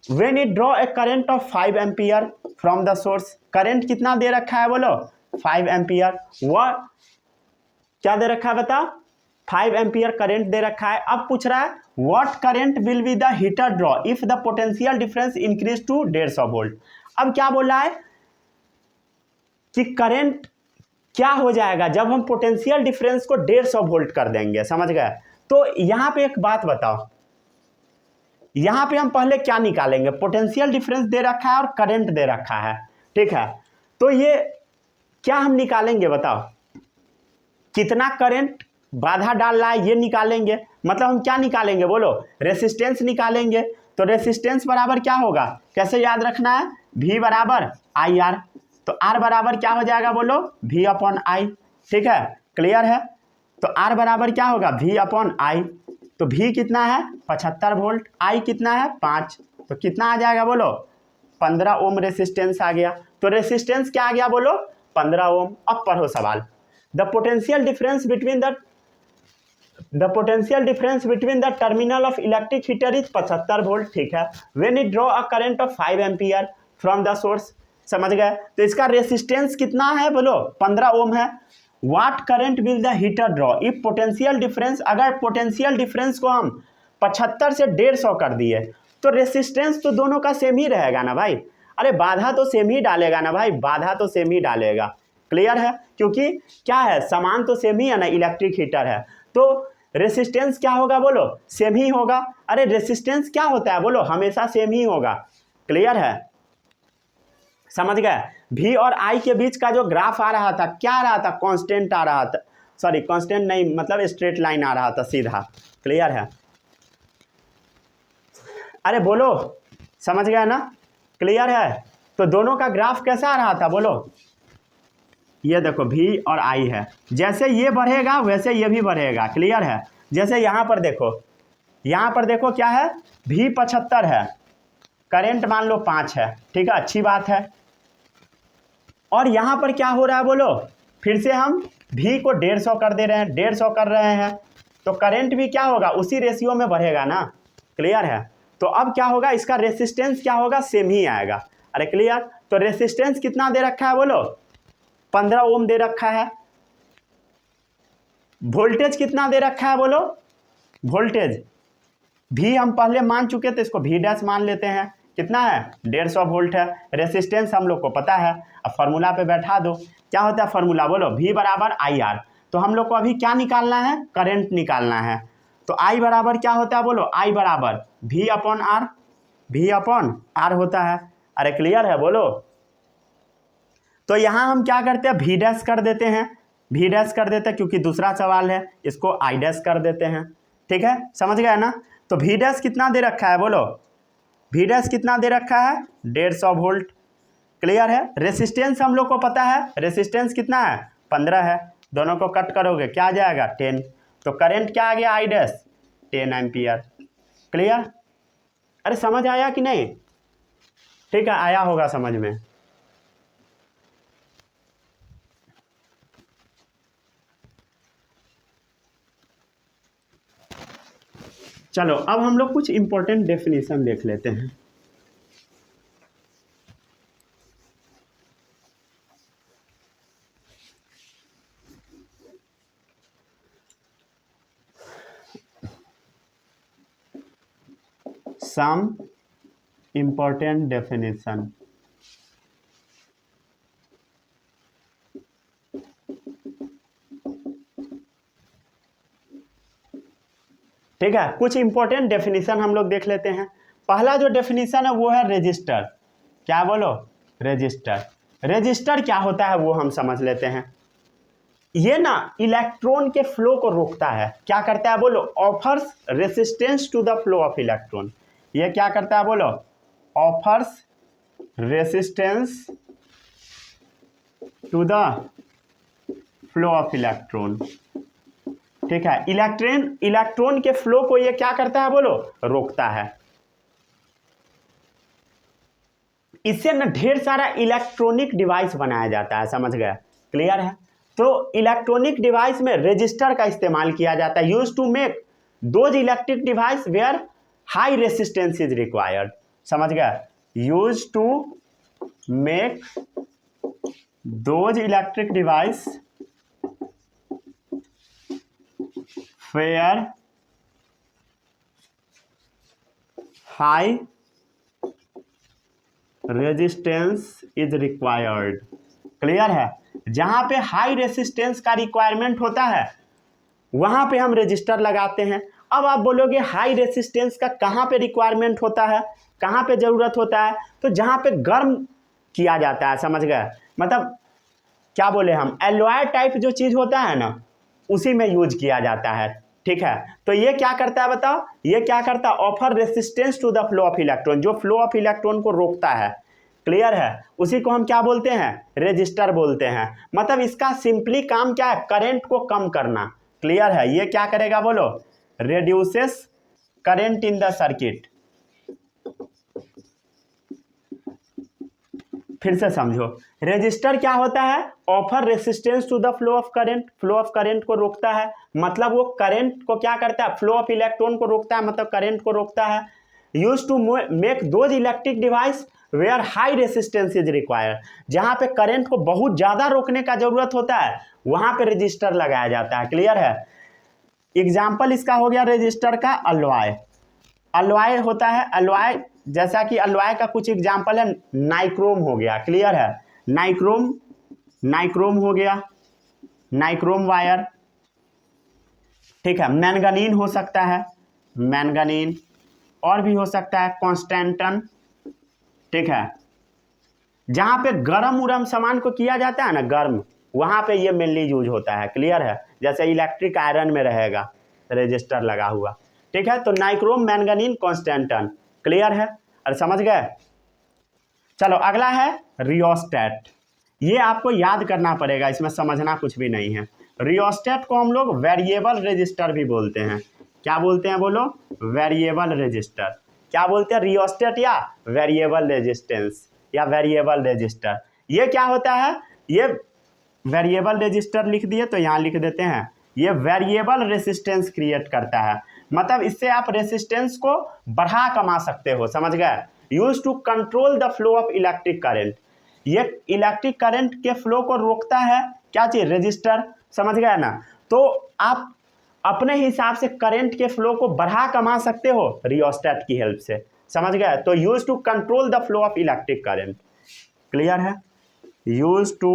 When it draw a current of 5 ampere from the source, current कितना दे रखा है बोलो, 5 एम्पियर। वह क्या दे रखा है बता, 5 एम्पियर करंट दे रखा है। अब पूछ रहा है what current will be the heater draw if the potential difference increase to 150 volt. अब क्या बोल रहा है कि करंट क्या हो जाएगा जब हम पोटेंशियल डिफरेंस को 150 वोल्ट कर देंगे। समझ गए। तो यहां पे एक बात बताओ, यहां पे हम पहले क्या निकालेंगे, पोटेंशियल डिफरेंस दे रखा है और करंट दे रखा है, ठीक है। तो ये क्या हम निकालेंगे बताओ, कितना करंट बाधा डाल रहा है ये निकालेंगे। मतलब हम क्या निकालेंगे बोलो, रेसिस्टेंस निकालेंगे। तो रेसिस्टेंस बराबर क्या होगा, कैसे याद रखना है, V बराबर आई आर। तो R बराबर क्या हो जाएगा बोलो, V अपॉन आई। ठीक है, क्लियर है। तो R बराबर क्या होगा, V अपॉन आई। तो V कितना है 75 वोल्ट, I कितना है 5, तो कितना आ जाएगा बोलो 15 ओम रेसिस्टेंस आ गया। तो रेसिस्टेंस क्या आ गया बोलो 15 ओम। अब पढ़ो सवाल। The potential difference between the terminal of electric heater is 75 volt. ठीक है, when it draw a current of 5 ampere from the source. समझ गए। तो इसका रेसिस्टेंस कितना है बोलो 15 ओम है। What current will the heater draw if potential difference, अगर पोटेंशियल डिफरेंस को हम 75 से 150 कर दिए तो रेसिस्टेंस तो दोनों का सेम ही रहेगा ना भाई। अरे बाधा तो सेम ही डालेगा ना भाई, बाधा तो सेम ही डालेगा। क्लियर है, क्योंकि क्या है सामान तो सेम ही है ना, इलेक्ट्रिक हीटर है। तो रेसिस्टेंस क्या होगा बोलो, सेम ही होगा। अरे रेसिस्टेंस क्या होता है बोलो, हमेशा सेम ही होगा। क्लियर है, समझ गए। V और I के बीच का जो ग्राफ आ रहा था, क्या आ रहा था, कांस्टेंट आ रहा था, सॉरी कांस्टेंट नहीं, मतलब स्ट्रेट लाइन आ रहा था सीधा। क्लियर है, अरे बोलो समझ गया ना, क्लियर है। तो दोनों का ग्राफ कैसा आ रहा था बोलो, ये देखो V और I है, जैसे ये बढ़ेगा वैसे ये भी बढ़ेगा। क्लियर है, जैसे यहाँ पर देखो यहाँ पर देखो क्या है, V75 है, करंट मान लो 5 है, ठीक है, अच्छी बात है। और यहाँ पर क्या हो रहा है बोलो, फिर से हम V को 150 कर दे रहे हैं, 150 कर रहे हैं, तो करंट भी क्या होगा, उसी रेशियो में बढ़ेगा ना, क्लियर है। तो अब क्या होगा, इसका रेसिस्टेंस क्या होगा, सेम ही आएगा। अरे क्लियर, तो रेसिस्टेंस कितना दे रखा है बोलो, 15 ओम दे रखा है। वोल्टेज कितना दे रखा है बोलो, वोल्टेज भी हम पहले मान चुके थे, इसको V डैश मान लेते हैं, कितना है, 150 वोल्ट है। रेसिस्टेंस हम लोग को पता है, अब फार्मूला पे बैठा दो, क्या होता है फार्मूला बोलो, V बराबर IR। तो हम लोग को अभी क्या निकालना है, करंट निकालना है। तो I बराबर क्या होता है बोलो, I बराबर V upon R, V upon R होता है। अरे क्लियर है बोलो। तो यहाँ हम क्या करते हैं, V डैश कर देते हैं, V डैश कर देते हैं, क्योंकि दूसरा सवाल है, इसको I डैश कर देते हैं, ठीक है, समझ गए ना। तो V डैश कितना दे रखा है बोलो, V डैश कितना दे रखा है, 150 वोल्ट, क्लियर है। रेसिस्टेंस हम लोग को पता है, रेसिस्टेंस कितना है, 15 है, दोनों को कट करोगे क्या आ जाएगा, 10। तो करंट क्या आ गया, I डैश 10 एम्पियर, क्लियर। अरे समझ आया कि नहीं, ठीक है, आया होगा समझ में। चलो अब हम लोग कुछ इंपॉर्टेंट डेफिनेशन देख लेते हैं। सम इंपॉर्टेंट डेफिनेशन, ठीक है, कुछ इंपॉर्टेंट डेफिनेशन हम लोग देख लेते हैं। पहला जो डेफिनेशन है वो है रजिस्टर, क्या बोलो, रजिस्टर। रजिस्टर क्या होता है वो हम समझ लेते हैं। ये ना इलेक्ट्रॉन के फ्लो को रोकता है, क्या करता है बोलो, offers resistance to the flow of electron. ये क्या करता है बोलो, offers resistance to the flow of electron, ठीक है। इलेक्ट्रॉन के फ्लो को ये क्या करता है बोलो, रोकता है। इससे ना ढेर सारा इलेक्ट्रॉनिक डिवाइस बनाया जाता है, समझ गए, क्लियर है। तो इलेक्ट्रॉनिक डिवाइस में रजिस्टर का इस्तेमाल किया जाता है, use to make those electric device where high resistance is required, समझ गए, use to make those electric device where high resistance is required, clear है। जहां पे हाई रेसिस्टेंस का रिक्वायरमेंट होता है वहां पे हम रजिस्टर लगाते हैं। अब आप बोलोगे हाई रेसिस्टेंस का कहां पे रिक्वायरमेंट होता है, कहां पे जरूरत होता है, तो जहां पे गर्म किया जाता है, समझ गए, मतलब क्या बोले हम, एलॉय टाइप जो चीज होता है ना, उसी में यूज किया जाता है, ठीक है। तो ये क्या करता है बताओ, ये क्या करता है, offer resistance to the flow of electron, जो फ्लो ऑफ इलेक्ट्रॉन को रोकता है, क्लियर है, उसी को हम क्या बोलते हैं, रजिस्टर बोलते हैं। मतलब इसका सिंपली काम क्या है, करंट को कम करना, क्लियर है। ये क्या करेगा बोलो, reduces current in the circuit. फिर से समझो, रेजिस्टर क्या होता है, offer resistance to the flow of current, flow of current को रोकता है, मतलब वो करंट को क्या करता है, फ्लो ऑफ इलेक्ट्रॉन को रोकता है, मतलब करंट को रोकता है। Use to make those electric device where high resistance is required, जहां पे करंट को बहुत ज्यादा रोकने का जरूरत होता है वहां पे रजिस्टर लगाया जाता है, क्लियर है। एग्जाम्पल इसका हो गया रजिस्टर का अलॉय, अलॉय होता है, अलॉय जैसा कि अलॉय का कुछ एग्जाम्पल है, नाइक्रोम हो गया, क्लियर है, नाइक्रोम, नाइक्रोम हो गया, नाइक्रोम वायर, ठीक है। मैंगनीन हो सकता है, मैंगनीन, और भी हो सकता है कॉन्स्टेंटन, ठीक है। जहां पे गर्म उरम सामान को किया जाता है ना, गर्म, वहां पे ये मेनली यूज होता है, क्लियर है। जैसे इलेक्ट्रिक आयरन में रहेगा रजिस्टर लगा हुआ, ठीक है। तो नाइक्रोम, मैंगनीन, कॉन्स्टेंटन, क्लियर है, और समझ गए। चलो अगला है रियोस्टेट, ये आपको याद करना पड़ेगा, इसमें समझना कुछ भी नहीं है। रियोस्टेट को हम लोग वेरिएबल रजिस्टर भी बोलते हैं, क्या बोलते हैं बोलो? Variable resistor. क्या बोलते हैं? रियोस्टेट या वेरिएबल रेजिस्टेंस या वेरिएबल रेजिस्टर। ये क्या होता है? ये वेरिएबल रेजिस्टर लिख दिए तो यहाँ लिख देते हैं, ये वेरिएबल रेसिस्टेंस क्रिएट करता है। मतलब इससे आप रेसिस्टेंस को बढ़ा कमा सकते हो, समझ गए? Use to control the flow of electric current. ये इलेक्ट्रिक करंट के फ्लो को रोकता है, क्या चीज? रेजिस्टर, समझ गए ना? तो आप अपने हिसाब से करंट के फ्लो को बढ़ा कमा सकते हो रियोस्टेट की हेल्प से, समझ गए? तो use to control the flow of electric current. Clear है? Use to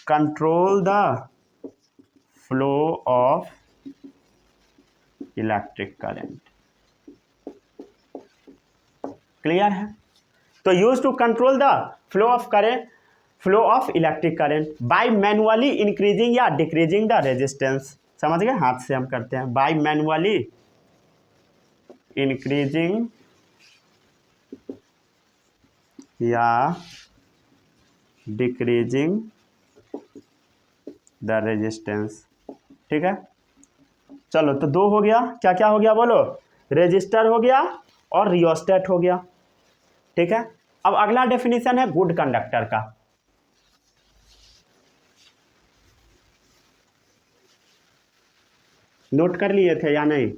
control the flow of electric current. Clear है? तो use to control the flow of current, flow of electric current by manually increasing या decreasing the resistance. समझ गए? हाथ से हम करते हैं, बाय मैनुअली इंक्रीजिंग या डिक्रीजिंग द रेजिस्टेंस। ठीक है, चलो तो दो हो गया। क्या क्या हो गया बोलो? रेजिस्टर हो गया और रियोस्टेट हो गया। ठीक है, अब अगला डेफिनेशन है गुड कंडक्टर का। नोट कर लिए थे या नहीं?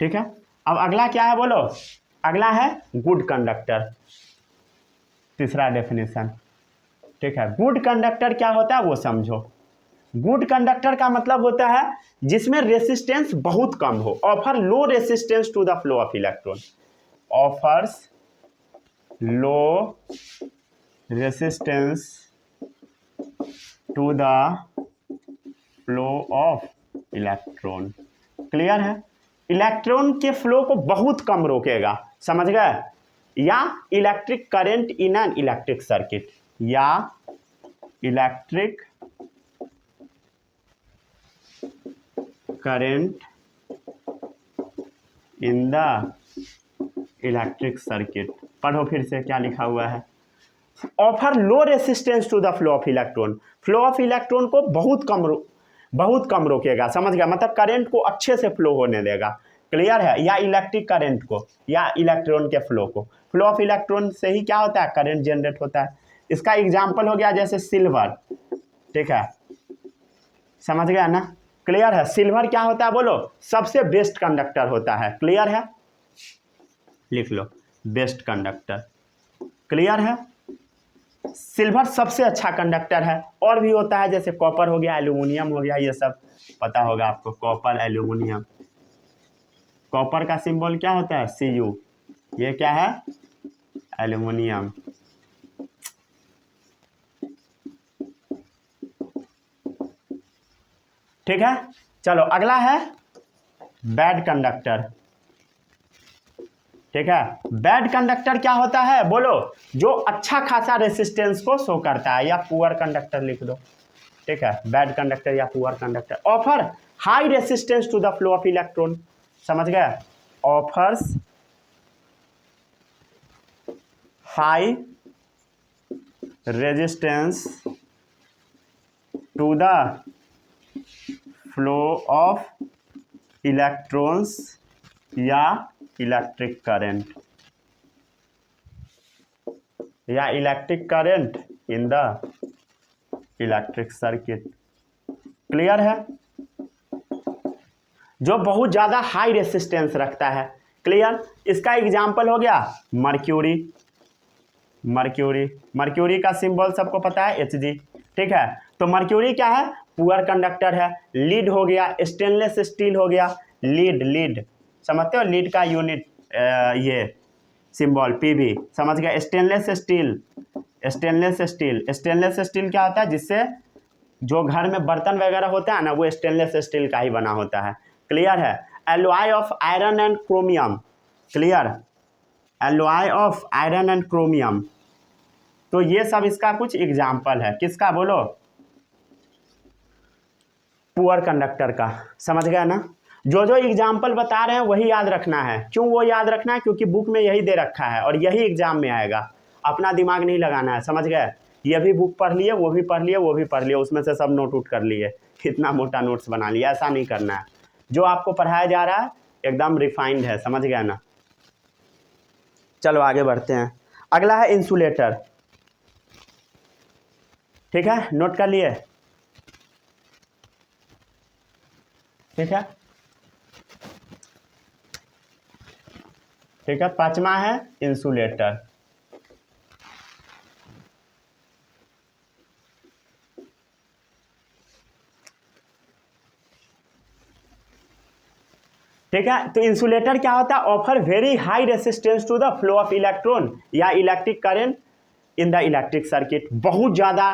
ठीक है, अब अगला क्या है बोलो? अगला है गुड कंडक्टर, तीसरा डेफिनेशन। ठीक है, गुड कंडक्टर क्या होता है वो समझो। गुड कंडक्टर का मतलब होता है जिसमें रेसिस्टेंस बहुत कम हो, offer low resistance to the flow of electron, offers low resistance to the flow of electron. Clear है? इलेक्ट्रॉन के फ्लो को बहुत कम रोकेगा, समझ गए? या electric current in an electric circuit, या electric current in the electric circuit. पढ़ो फिर से क्या लिखा हुआ है। Offer low resistance to the flow of electron, flow of electron को बहुत कम रोकेगा, समझ गया? मतलब करंट को अच्छे से फ्लो होने देगा। क्लियर है? या इलेक्ट्रिक करंट को या इलेक्ट्रॉन के फ्लो को, फ्लो ऑफ इलेक्ट्रॉन से ही क्या होता है? करंट जनरेट होता है। इसका एग्जाम्पल हो गया जैसे सिल्वर। ठीक है, समझ गया ना? क्लियर है? सिल्वर क्या होता है बोलो? सबसे बेस्ट कंडक्टर होता है। क्लियर है? लिख लो, बेस्ट कंडक्टर। क्लियर है? सिल्वर सबसे अच्छा कंडक्टर है। और भी होता है जैसे कॉपर हो गया, एल्यूमिनियम हो गया, ये सब पता होगा आपको। Copper, aluminium. कॉपर का सिंबल क्या होता है? Cu। ये क्या है? एल्यूमिनियम। ठीक है, चलो अगला है बैड कंडक्टर। ठीक है, बैड कंडक्टर क्या होता है बोलो? जो अच्छा खासा रेसिस्टेंस को शो करता है, या पुअर कंडक्टर लिख दो। ठीक है, बैड कंडक्टर या poor conductor. Offer high resistance to the flow of electron, समझ गए? Offers high resistance to the flow of electrons या इलेक्ट्रिक करंट, या electric current in the electric circuit. Clear है? जो बहुत ज़्यादा हाई रेसिस्टेंस रखता है। क्लियर? इसका एग्जाम्पल हो गया मर्क्यूरी। मर्क्यूरी का सिंबल सबको पता है, Hg। ठीक है, तो मर्क्यूरी क्या है? पुअर कंडक्टर है। लीड हो गया, स्टेनलेस स्टील हो गया। लीड समझते हो? लीड का यूनिट ये सिंबल Pb, समझ गया? स्टेनलेस स्टील क्या होता है? जिससे जो घर में बर्तन वगैरह होता है ना, वो स्टेनलेस स्टील का ही बना होता है। क्लियर है? Alloy of iron and chromium. Clear? Alloy of iron and chromium. तो ये सब इसका कुछ एग्जाम्पल है। किसका बोलो? पुअर कंडक्टर का। समझ गया ना? जो जो एग्जाम्पल बता रहे हैं वही याद रखना है। क्यों वो याद रखना है? क्योंकि बुक में यही दे रखा है और यही एग्जाम में आएगा। अपना दिमाग नहीं लगाना है, समझ गए? ये भी बुक पढ़ लिए, वो भी पढ़ लिए, वो भी पढ़ लिए, उसमें से सब नोट आउट कर लिए, इतना मोटा नोट्स बना लिया। ऐसा नहीं करना है। जो आपको पढ़ाया जा रहा है एकदम रिफाइंड है, समझ गया ना। चलो आगे बढ़ते हैं। अगला है इंसुलेटर। ठीक है, नोट कर लिए। ठीक है, ठीक है। पांचवा है इंसुलेटर। ठीक है, तो इंसुलेटर क्या होता है? Offer very high resistance to the flow of electron या electric current in the electric circuit. बहुत ज़्यादा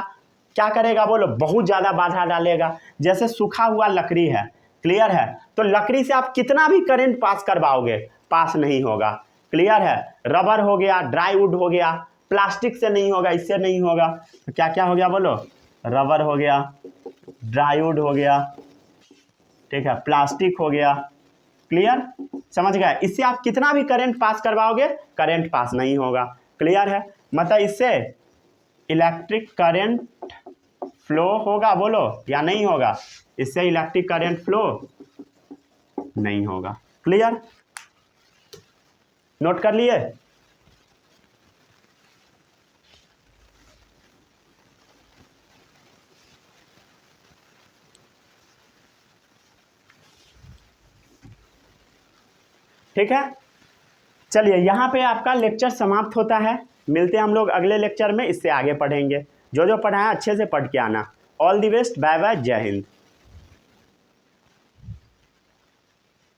क्या करेगा बोलो? बहुत ज़्यादा बाधा डालेगा। जैसे सूखा हुआ लकड़ी है, क्लियर है, तो लकड़ी से आप कितना भी करंट पास करवाओगे, पास नहीं होगा। क्लियर है। रबर हो गया, ड्राई वुड हो गया, प्लास्टिक से नहीं होगा, इससे नहीं होगा। तो क्या क्या हो गया बोलो? रबर हो गया, ड्राई वुड हो गया, ठीक है, प्लास्टिक हो गया। क्लियर, समझ गए? इससे आप कितना भी करंट पास करवाओगे, करंट पास नहीं होगा। क्लियर है, मतलब इससे इलेक्ट्रिक करंट फ्लो होगा बोलो या नहीं होगा? इससे इलेक्ट्रिक करंट फ्लो नहीं होगा। क्लियर, नोट कर लिए। ठीक है, चलिए यहाँ पे आपका लेक्चर समाप्त होता है। मिलते हैं हम लोग अगले लेक्चर में, इससे आगे पढ़ेंगे। जो जो पढ़ाया अच्छे से पढ़ के आना। All the best, bye bye, जय हिंद।